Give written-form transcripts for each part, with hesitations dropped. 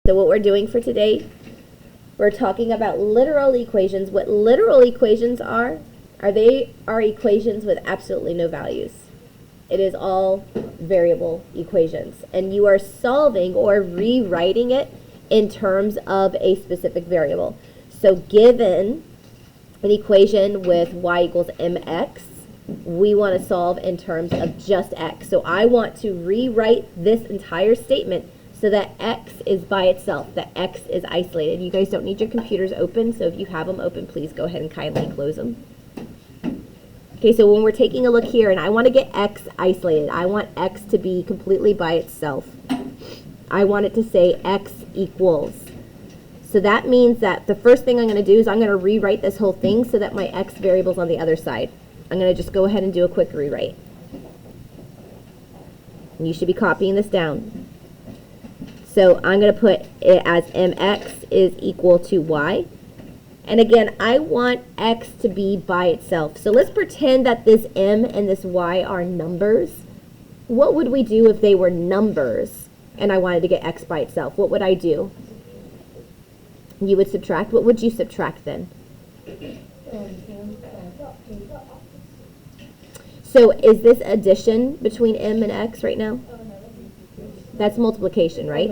So what we're doing for today, we're talking about literal equations. What literal equations are they are equations with absolutely no values. It is all variable equations. And you are solving or rewriting it in terms of a specific variable. So given an equation with y equals mx, we want to solve in terms of just x. So I want to rewrite this entire statement so that x is by itself, that x is isolated. You guys don't need your computers open, so if you have them open, please go ahead and kindly close them. Okay, so when we're taking a look here, and I want to get x isolated, I want x to be completely by itself. I want it to say x equals. So that means that the first thing I'm going to do is I'm going to rewrite this whole thing so that my x variable's on the other side. I'm going to just go ahead and do a quick rewrite. And you should be copying this down. So I'm going to put it as mx is equal to y. And again, I want x to be by itself. So let's pretend that this m and this y are numbers. What would we do if they were numbers and I wanted to get x by itself? What would I do? You would subtract. What would you subtract then? So is this addition between m and x right now? That's multiplication, right?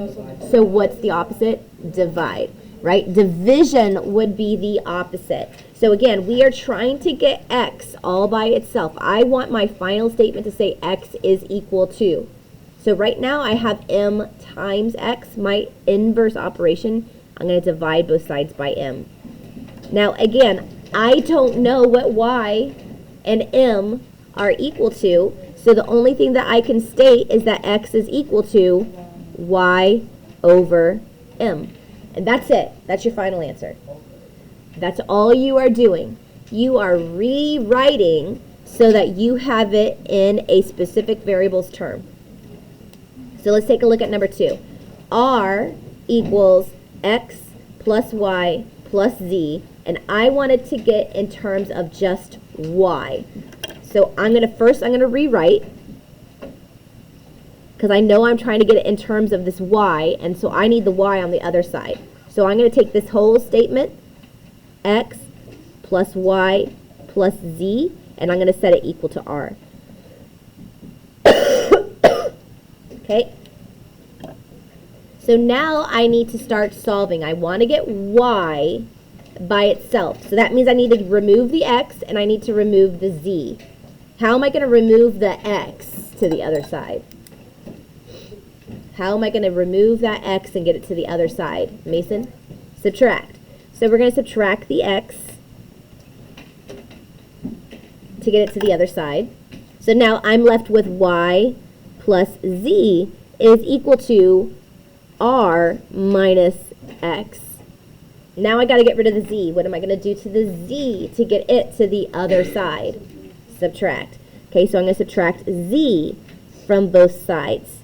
So what's the opposite? Divide, right? Division would be the opposite. So again, we are trying to get x all by itself. I want my final statement to say x is equal to. So right now I have m times x, my inverse operation. I'm going to divide both sides by m. Now again, I don't know what y and m are equal to. So the only thing that I can state is that x is equal to y over m. And that's it. That's your final answer. That's all you are doing. You are rewriting so that you have it in a specific variable's term. So let's take a look at number 2. R equals x plus y plus z. And I wanted to get in terms of just y. So I'm going to rewrite, because I know I'm trying to get it in terms of this y, and so I need the y on the other side. So I'm going to take this whole statement, x plus y plus z, and I'm going to set it equal to r. Okay? So now I need to start solving. I want to get y by itself. So that means I need to remove the x, and I need to remove the z. How am I going to remove the x to the other side? How am I going to remove that x and get it to the other side? Mason? Subtract. So we're going to subtract the x to get it to the other side. So now I'm left with y plus z is equal to r minus x. Now I got to get rid of the z. What am I going to do to the z to get it to the other side? Subtract. Okay, so I'm going to subtract z from both sides.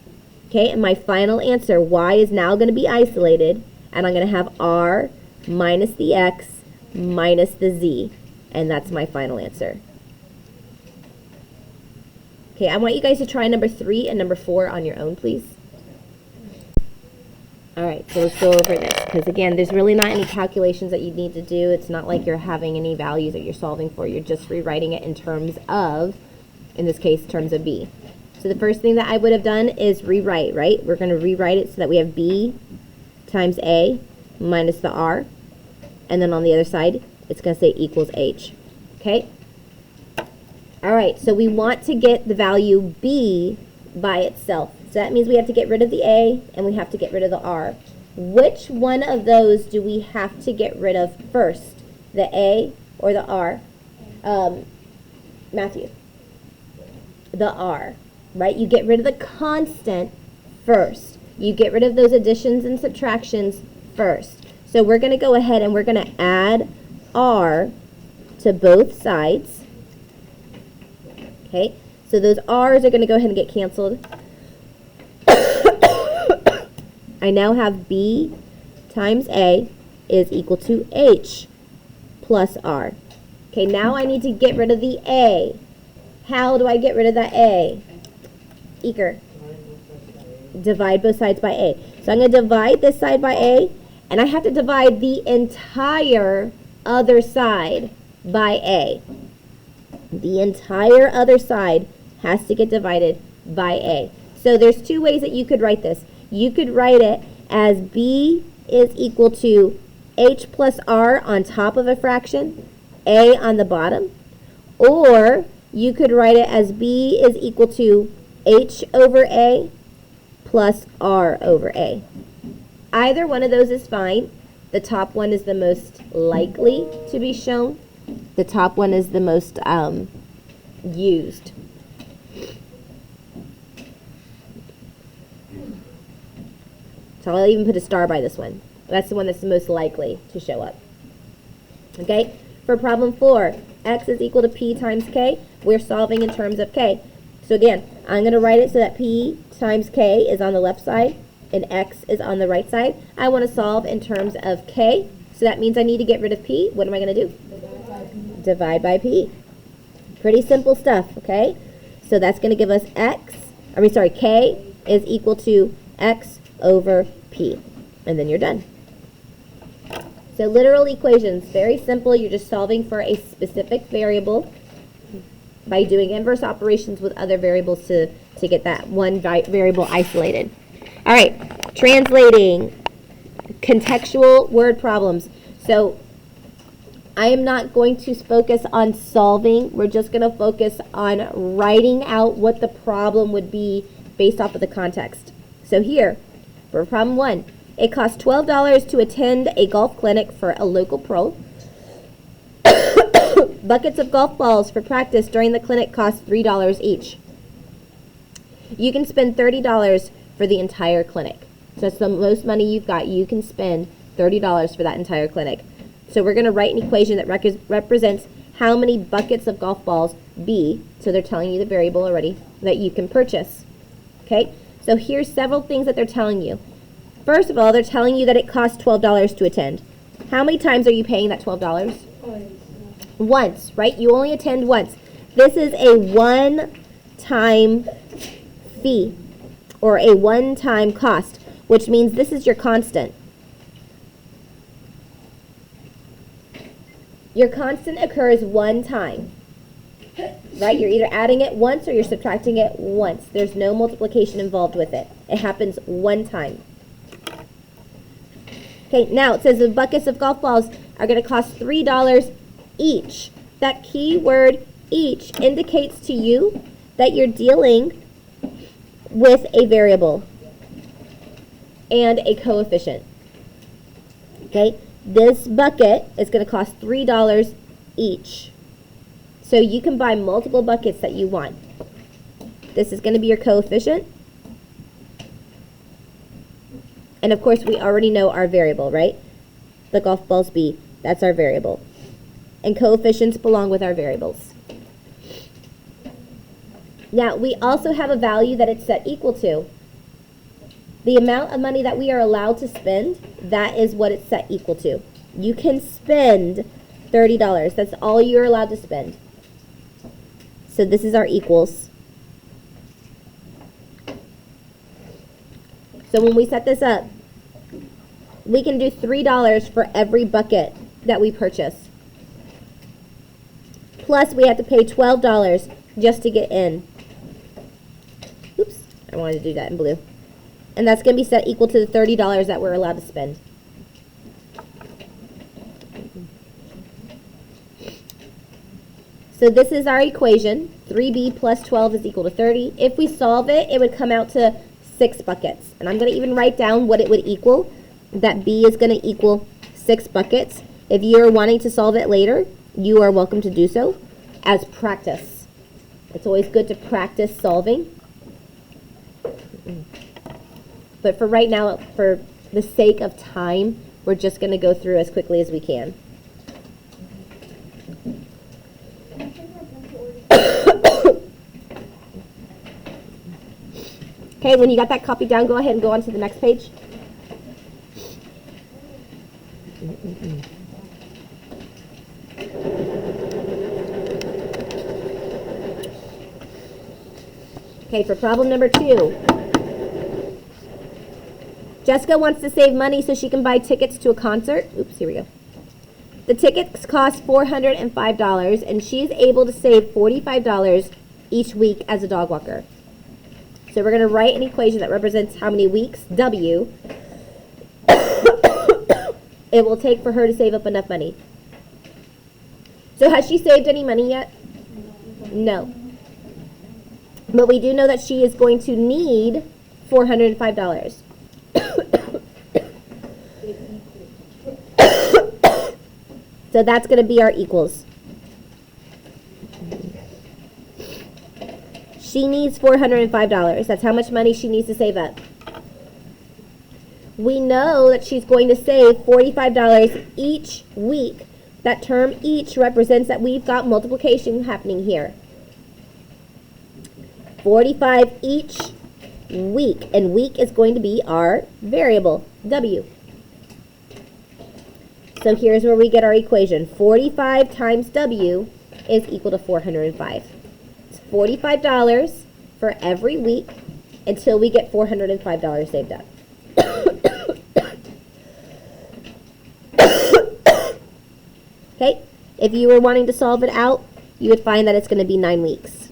Okay, and my final answer, y is now going to be isolated, and I'm going to have r minus the x minus the z, and that's my final answer. Okay, I want you guys to try number 3 and number 4 on your own, please. All right, so let's go over this, because again, there's really not any calculations that you need to do. It's not like you're having any values that you're solving for. You're just rewriting it in terms of, in this case, terms of b. So the first thing that I would have done is rewrite, right? We're going to rewrite it so that we have b times a minus the r. And then on the other side, it's going to say equals h. Okay? All right, so we want to get the value b by itself. So that means we have to get rid of the a and we have to get rid of the r. Which one of those do we have to get rid of first? The a or the r? Matthew. The r, right? You get rid of the constant first. You get rid of those additions and subtractions first. So we're going to go ahead and we're going to add r to both sides. Okay, so those r's are going to go ahead and get canceled. I now have b times a is equal to h plus r. Okay, now I need to get rid of the a. How do I get rid of that a? Eaker. Divide both sides by a. So I'm going to divide this side by a, and I have to divide the entire other side by a. The entire other side has to get divided by a. So there's two ways that you could write this. You could write it as b is equal to h plus r on top of a fraction, a on the bottom. Or you could write it as b is equal to h over a plus r over a. Either one of those is fine. The top one is the most likely to be shown. The top one is the most used. So I'll even put a star by this one. That's the one that's the most likely to show up. Okay? For problem 4, x is equal to p times k. We're solving in terms of k. So again, I'm going to write it so that p times k is on the left side and x is on the right side. I want to solve in terms of k. So that means I need to get rid of p. What am I going to do? Divide by p. Pretty simple stuff, okay? So that's going to give us k is equal to x over p. And then you're done. So literal equations, very simple. You're just solving for a specific variable by doing inverse operations with other variables to get that one variable isolated. All right, translating contextual word problems. So I am not going to focus on solving. We're just going to focus on writing out what the problem would be based off of the context. So here, for problem 1, it costs $12 to attend a golf clinic for a local pro. Buckets of golf balls for practice during the clinic cost $3 each. You can spend $30 for the entire clinic. So that's the most money you've got. You can spend $30 for that entire clinic. So we're going to write an equation that represents how many buckets of golf balls, B, so they're telling you the variable already, that you can purchase. Okay? So here's several things that they're telling you. First of all, they're telling you that it costs $12 to attend. How many times are you paying that $12? Once, right? You only attend once. This is a one-time fee or a one-time cost, which means this is your constant. Your constant occurs one time, right? You're either adding it once or you're subtracting it once. There's no multiplication involved with it. It happens one time. Okay, now it says the buckets of golf balls are going to cost $3 each. That key word each indicates to you that you're dealing with a variable and a coefficient. Okay, this bucket is going to cost $3 each. So you can buy multiple buckets that you want. This is going to be your coefficient. And of course, we already know our variable, right? The golf balls B, that's our variable. And coefficients belong with our variables. Now, we also have a value that it's set equal to. The amount of money that we are allowed to spend, that is what it's set equal to. You can spend $30. That's all you're allowed to spend. So this is our equals. So when we set this up, we can do $3 for every bucket that we purchase. Plus, we have to pay $12 just to get in. Oops, I wanted to do that in blue. And that's going to be set equal to the $30 that we're allowed to spend. So this is our equation. 3b plus 12 is equal to 30. If we solve it, it would come out to 6 buckets. And I'm going to even write down what it would equal. That b is going to equal 6 buckets. If you're wanting to solve it later, you are welcome to do so as practice. It's always good to practice solving. But for right now, for the sake of time, we're just going to go through as quickly as we can. Okay, when you got that copied down, go ahead and go on to the next page. Okay, for problem number 2. Jessica wants to save money so she can buy tickets to a concert. Oops, here we go. The tickets cost $405, and she is able to save $45 each week as a dog walker. So we're going to write an equation that represents how many weeks, W, it will take for her to save up enough money. So has she saved any money yet? No. But we do know that she is going to need $405. So that's going to be our equals. She needs $405. That's how much money she needs to save up. We know that she's going to save $45 each week. That term each represents that we've got multiplication happening here. 45 each week. And week is going to be our variable, W. So here's where we get our equation. 45 times W is equal to 405. It's $45 for every week until we get $405 saved up. Okay, if you were wanting to solve it out, you would find that it's going to be 9 weeks.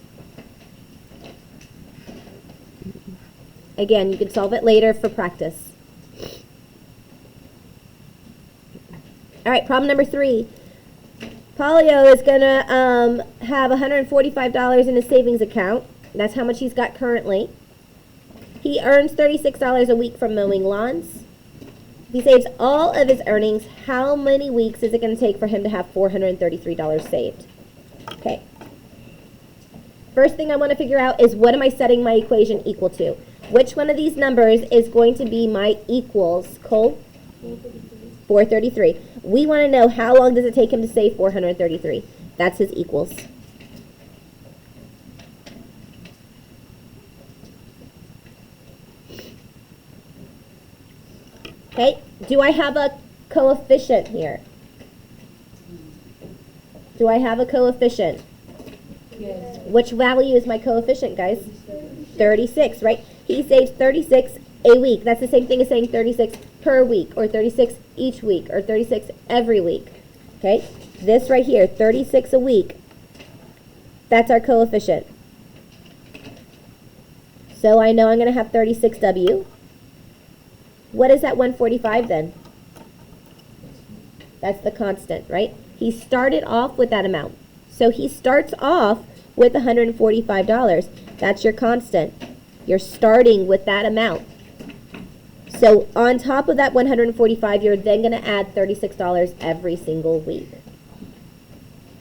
Again, you can solve it later for practice. All right, problem number 3. Polio is going to have $145 in his savings account. That's how much he's got currently. He earns $36 a week from mowing lawns. If he saves all of his earnings, how many weeks is it going to take for him to have $433 saved? Okay. First thing I want to figure out is what am I setting my equation equal to? Which one of these numbers is going to be my equals, Cole? 433. We want to know how long does it take him to save 433. That's his equals. Okay, do I have a coefficient here? Do I have a coefficient? Yes. Which value is my coefficient, guys? 36, right? He saves 36 a week. That's the same thing as saying 36 per week, or 36 each week, or 36 every week. Okay, this right here, 36 a week, that's our coefficient. So I know I'm going to have 36W. What is that 145 then? That's the constant, right? He started off with that amount. So he starts off with $145. That's your constant. You're starting with that amount. So on top of that 145, you're then going to add $36 every single week.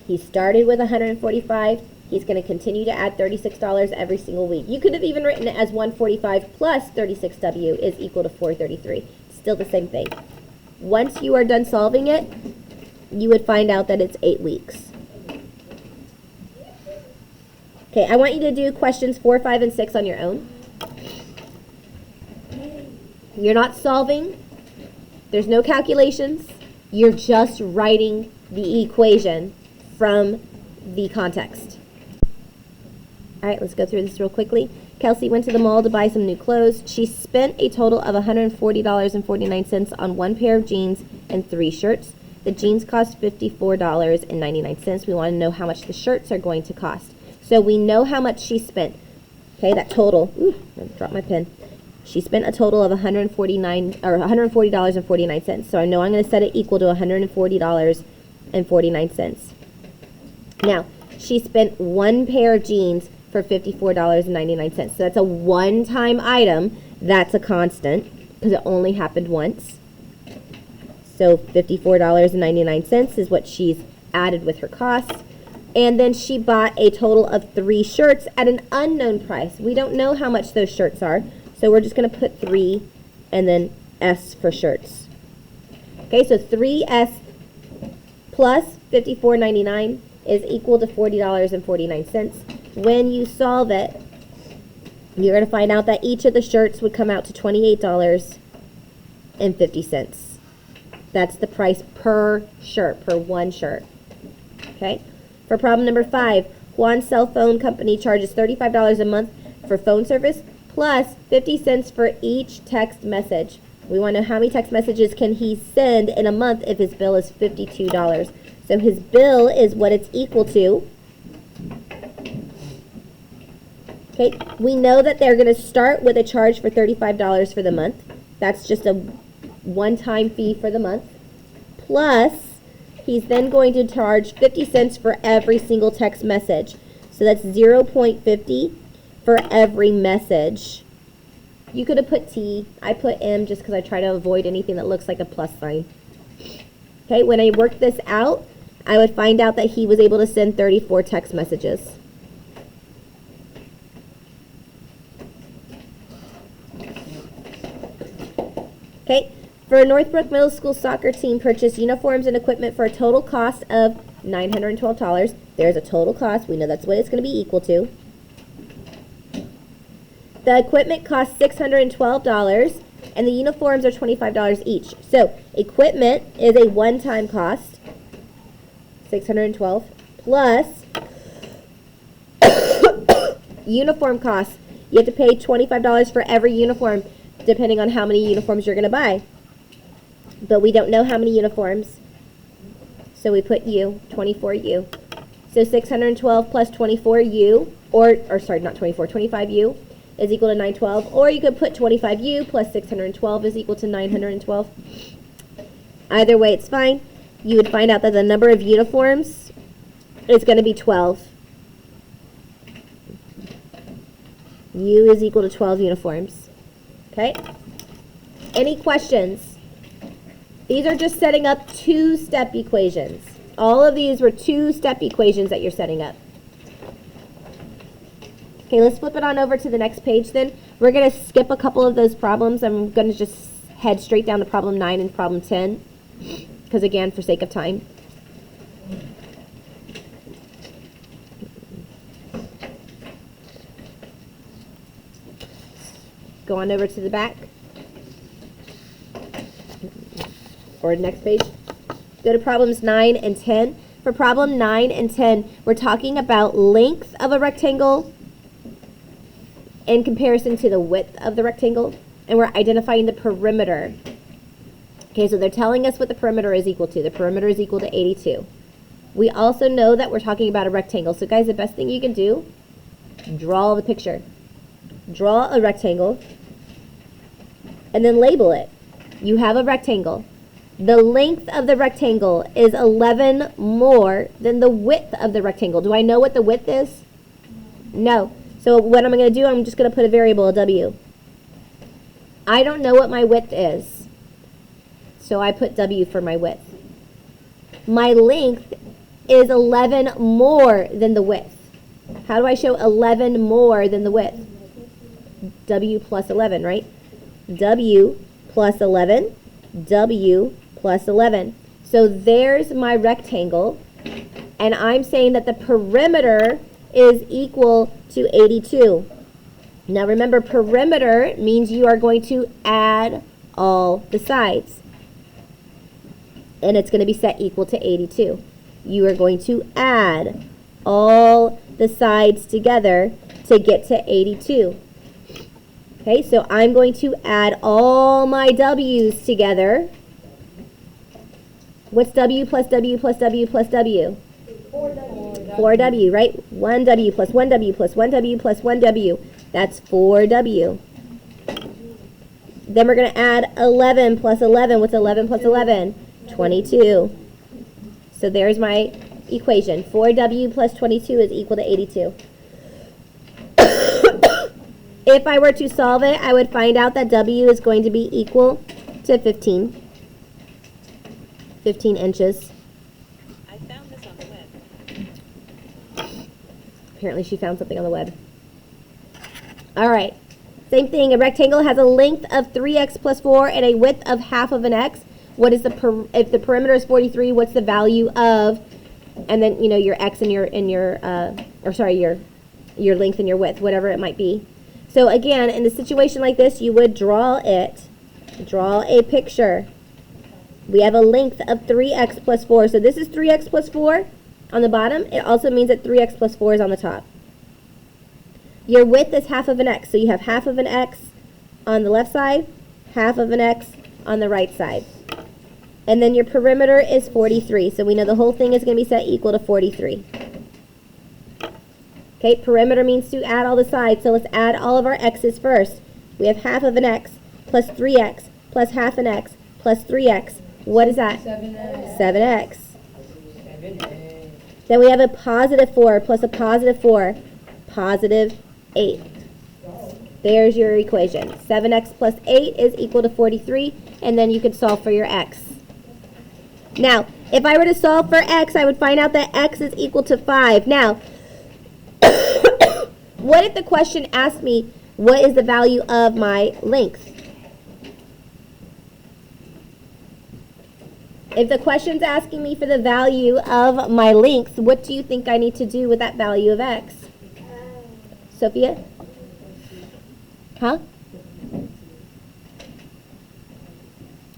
He started with 145. He's going to continue to add $36 every single week. You could have even written it as 145 plus 36W is equal to 433. Still the same thing. Once you are done solving it, you would find out that it's 8 weeks. Okay, I want you to do questions 4, 5, and 6 on your own. You're not solving. There's no calculations. You're just writing the equation from the context. All right, let's go through this real quickly. Kelsey went to the mall to buy some new clothes. She spent a total of $140.49 on 1 pair of jeans and 3 shirts. The jeans cost $54.99. We want to know how much the shirts are going to cost. So we know how much she spent. Okay, that total. Ooh, I dropped my pen. She spent a total of $140.49. So I know I'm going to set it equal to $140.49. Now, she spent 1 pair of jeans for $54.99. So that's a one-time item. That's a constant because it only happened once. So $54.99 is what she's added with her costs. And then she bought a total of 3 shirts at an unknown price. We don't know how much those shirts are. So we're just going to put 3 and then S for shirts. Okay, so 3S plus $54.99 is equal to $40.49. When you solve it, you're going to find out that each of the shirts would come out to $28.50. That's the price per shirt, per 1 shirt. Okay? For problem number 5, Juan's cell phone company charges $35 a month for phone service plus 50 cents for each text message. We want to know how many text messages can he send in a month if his bill is $52. So his bill is what it's equal to. Okay, we know that they're going to start with a charge for $35 for the month. That's just a one-time fee for the month. Plus, he's then going to charge 50 cents for every single text message. So that's 0.50 for every message. You could have put T. I put M just because I try to avoid anything that looks like a plus sign. Okay, when I work this out, I would find out that he was able to send 34 text messages. Okay, for Northbrook Middle School soccer team purchased uniforms and equipment for a total cost of $912. There's a total cost. We know that's what it's going to be equal to. The equipment costs $612, and the uniforms are $25 each. So equipment is a one-time cost, $612, plus uniform costs. You have to pay $25 for every uniform, depending on how many uniforms you're going to buy. But we don't know how many uniforms, so we put U, 24U. So 612 plus 24U, or sorry, not 24, 25U is equal to 912. Or you could put 25U plus 612 is equal to 912. Either way, it's fine. You would find out that the number of uniforms is going to be 12. U is equal to 12 uniforms. Okay? Any questions? These are just setting up two-step equations. All of these were two-step equations that you're setting up. Okay, let's flip it on over to the next page then. We're going to skip a couple of those problems. I'm going to just head straight down to problem 9 and problem 10, because again, for sake of time. Go on over to the back, or next page. Go to problems 9 and 10. For problem 9 and 10, we're talking about length of a rectangle in comparison to the width of the rectangle, and we're identifying the perimeter. Okay, so they're telling us what the perimeter is equal to. The perimeter is equal to 82. We also know that we're talking about a rectangle. So guys, the best thing you can do, draw the picture. Draw a rectangle and then label it. You have a rectangle. The length of the rectangle is 11 more than the width of the rectangle. Do I know what the width is? No. So what I'm going to do, I'm just going to put a variable, a W. I don't know what my width is, so I put W for my width. My length is 11 more than the width. How do I show 11 more than the width? W plus 11, right? W plus 11, W plus 11. So there's my rectangle, and I'm saying that the perimeter is equal to 82. Now remember, perimeter means you are going to add all the sides, and it's going to be set equal to 82. You are going to add all the sides together to get to 82. Okay, so I'm going to add all my W's together. What's W plus W plus W plus W? 4W. 4W, right? 1W plus 1W plus 1W plus 1W. That's 4W. Then we're going to add 11 plus 11. What's 11 plus 11? 22. So there's my equation. 4W plus 22 is equal to 82. If I were to solve it, I would find out that W is going to be equal to 15. 15 inches. I found this on the web. Apparently she found something on the web. All right. Same thing. A rectangle has a length of 3x plus 4 and a width of half of an x. What is if the perimeter is 43, what's the value of, and then, you know, your x and your length and your width, whatever it might be. So again, in a situation like this, you would draw it. Draw a picture. We have a length of 3x plus 4. So this is 3x plus 4 on the bottom. It also means that 3x plus 4 is on the top. Your width is half of an x. So you have half of an x on the left side, half of an x on the right side. And then your perimeter is 43. So we know the whole thing is going to be set equal to 43. Okay, perimeter means to add all the sides. So let's add all of our x's first. We have half of an x plus 3x plus half an x plus 3x. What is that? 7x. 7x. 7x. Then we have a positive 4 plus a positive 4, positive 8. There's your equation. 7x plus 8 is equal to 43, and then you could solve for your x. Now, if I were to solve for x, I would find out that x is equal to 5. Now, what if the question asked me, what is the value of my length? If the question's asking me for the value of my length, what do you think I need to do with that value of x? Sophia? Huh?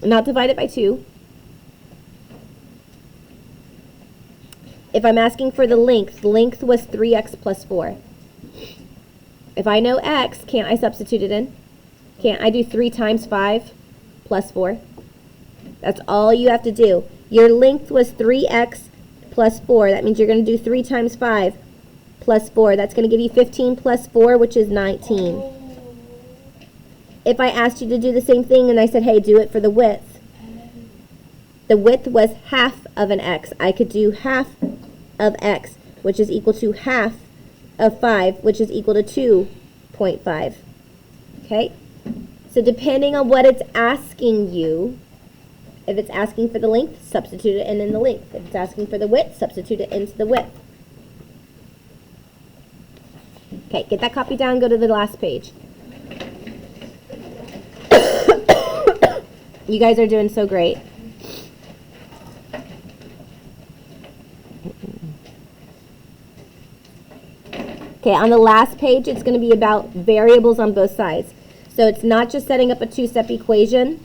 Not divide it by 2. If I'm asking for the length was 3x plus 4. If I know x, can't I substitute it in? Can't I do 3 times 5 plus 4? That's all you have to do. Your length was 3x plus 4. That means you're going to do 3 times 5 plus 4. That's going to give you 15 plus 4, which is 19. If I asked you to do the same thing and I said, hey, do it for the width. The width was half of an x. I could do half of x, which is equal to half of 5, which is equal to 2.5. Okay? So depending on what it's asking you, if it's asking for the length, substitute it in the length. If it's asking for the width, substitute it into the width. Okay, get that copy down, go to the last page. You guys are doing so great. Okay, on the last page, it's going to be about variables on both sides. So it's not just setting up a two-step equation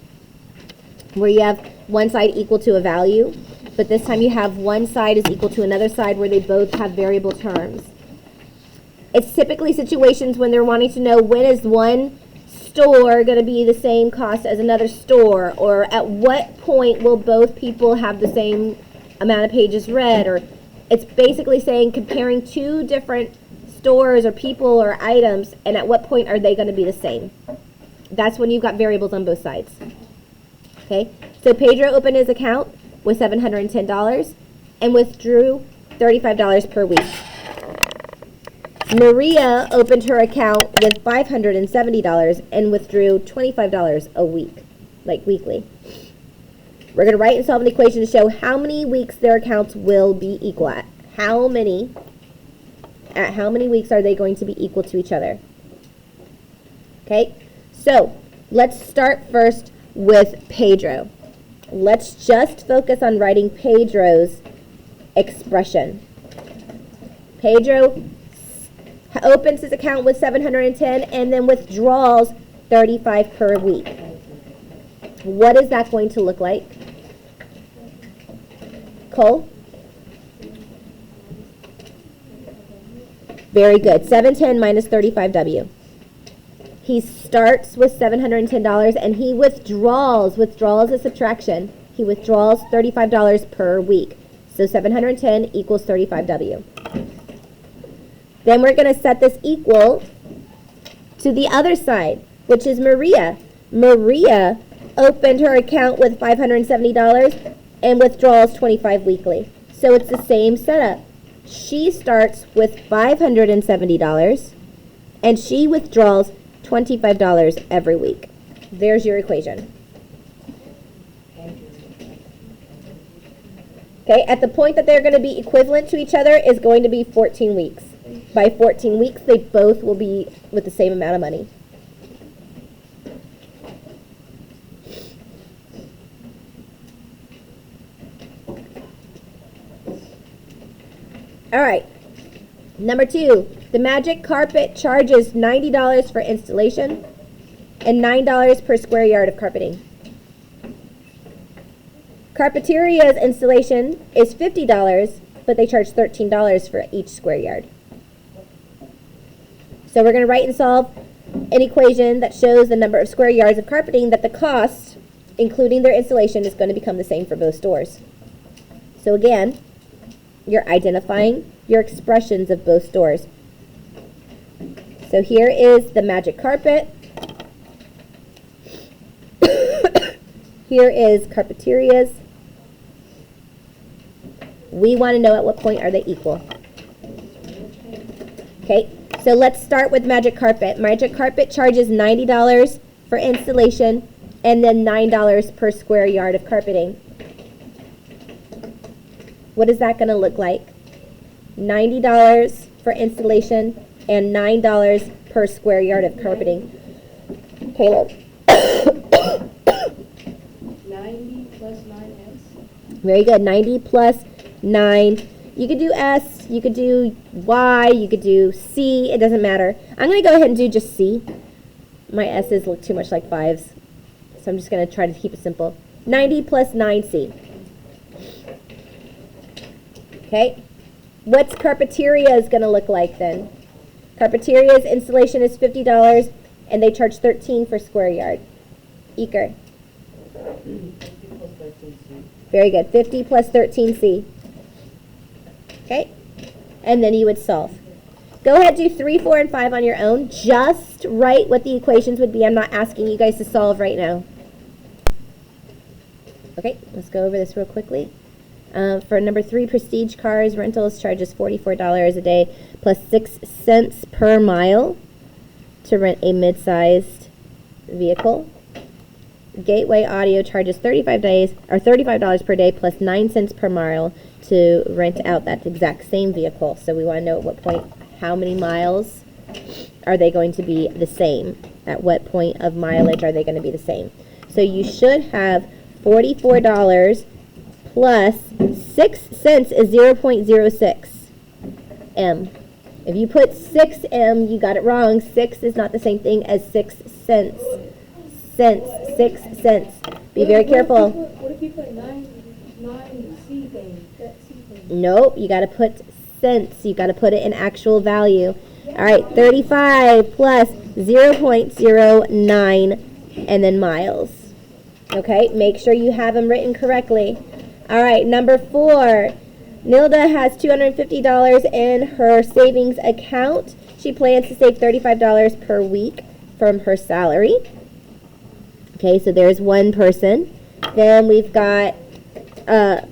where you have one side equal to a value, but this time you have one side is equal to another side where they both have variable terms. It's typically situations when they're wanting to know when is one store going to be the same cost as another store, or at what point will both people have the same amount of pages read, or it's basically saying comparing two different stores or people or items, and at what point are they going to be the same. That's when you've got variables on both sides. Okay, so Pedro opened his account with $710 and withdrew $35 per week. Maria opened her account with $570 and withdrew $25 a week, like weekly. We're going to write and solve an equation to show how many weeks their accounts will be equal at. At how many weeks are they going to be equal to each other? Okay, so let's start first with Pedro. Let's just focus on writing Pedro's expression. Pedro opens his account with $710 and then withdraws $35 per week. What is that going to look like? Cole? Very good. 710 minus 35W. He starts with $710 and he withdraws. Withdrawal is a subtraction. He withdraws $35 per week. So 710 equals 35W. Then we're going to set this equal to the other side, which is Maria. Maria opened her account with $570 and withdraws $25 weekly. So it's the same setup. She starts with $570 and she withdraws $25 every week. There's your equation. Okay, at the point that they're going to be equivalent to each other is going to be 14 weeks. By 14 weeks, they both will be with the same amount of money. All right. Number 2, the Magic Carpet charges $90 for installation and $9 per square yard of carpeting. Carpeteria's installation is $50, but they charge $13 for each square yard. So we're going to write and solve an equation that shows the number of square yards of carpeting that the cost, including their installation, is going to become the same for both stores. So again, you're identifying your expressions of both stores. So here is the magic carpet. Here is Carpeteria's. We want to know at what point are they equal. Okay, so let's start with Magic Carpet. Magic Carpet charges $90 for installation and then $9 per square yard of carpeting. What is that going to look like? $90 for installation and $9 per square yard of carpeting. Caleb. 90 plus 9s. Very good. 90 plus 9. You could do S, you could do Y, you could do C. It doesn't matter. I'm going to go ahead and do just C. My S's look too much like 5s. So I'm just going to try to keep it simple. 90 plus 9C. Okay. What's Carpeteria's going to look like then? Carpeteria's installation is $50 and they charge $13 for square yard. Eker. 50 plus 13c. Very good. 50 plus 13C. Okay. And then you would solve. Go ahead, do 3, 4, and 5 on your own. Just write what the equations would be. I'm not asking you guys to solve right now. Okay, let's go over this real quickly. For number 3, Prestige Cars Rentals charges $44 a day plus 6 cents per mile to rent a mid-sized vehicle. Gateway Audio charges $35 per day plus 9 cents per mile to rent out that exact same vehicle. So we want to know at what point, how many miles are they going to be the same? At what point of mileage are they going to be the same? So you should have $44 plus 6 cents is 0.06 M. If you put 6 M, you got it wrong. 6 is not the same thing as 6 cents. 6 cents. Be very careful. What if you put 9C thing? That C thing. Nope, you got to put cents. You got to put it in actual value. All right, 35 plus 0.09 and then miles. Okay, make sure you have them written correctly. All right, number 4. Nilda has $250 in her savings account. She plans to save $35 per week from her salary. Okay, so there's one person. Then we've got Iona,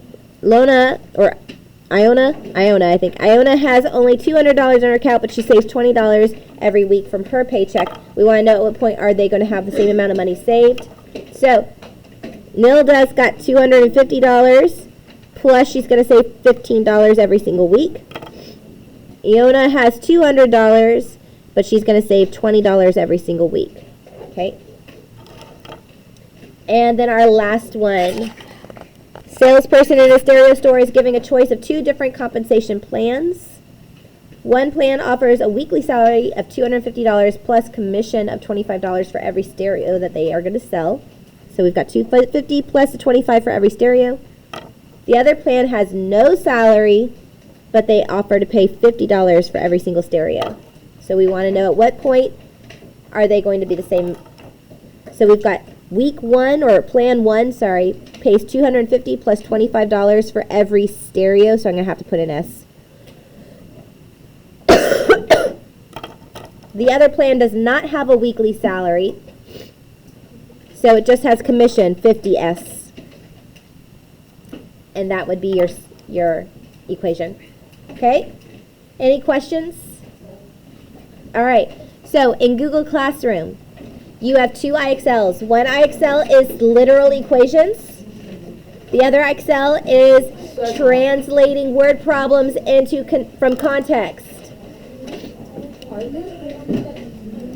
I think. Iona has only $200 in her account, but she saves $20 every week from her paycheck. We want to know at what point are they going to have the same amount of money saved. So Nilda's got $250, plus she's going to save $15 every single week. Iona has $200, but she's going to save $20 every single week. Okay. And then our last one. Salesperson in a stereo store is giving a choice of 2 different compensation plans. One plan offers a weekly salary of $250 plus commission of $25 for every stereo that they are going to sell. So we've got $250 plus the $25 for every stereo. The other plan has no salary, but they offer to pay $50 for every single stereo. So we want to know at what point are they going to be the same. So we've got week 1, or plan 1, pays $250 plus $25 for every stereo. So I'm going to have to put an S. The other plan does not have a weekly salary. So it just has commission, 50S. And that would be your equation. Okay? Any questions? All right. So in Google Classroom, you have 2 IXLs. One IXL is literal equations. The other IXL is translating word problems into from context. Pardon?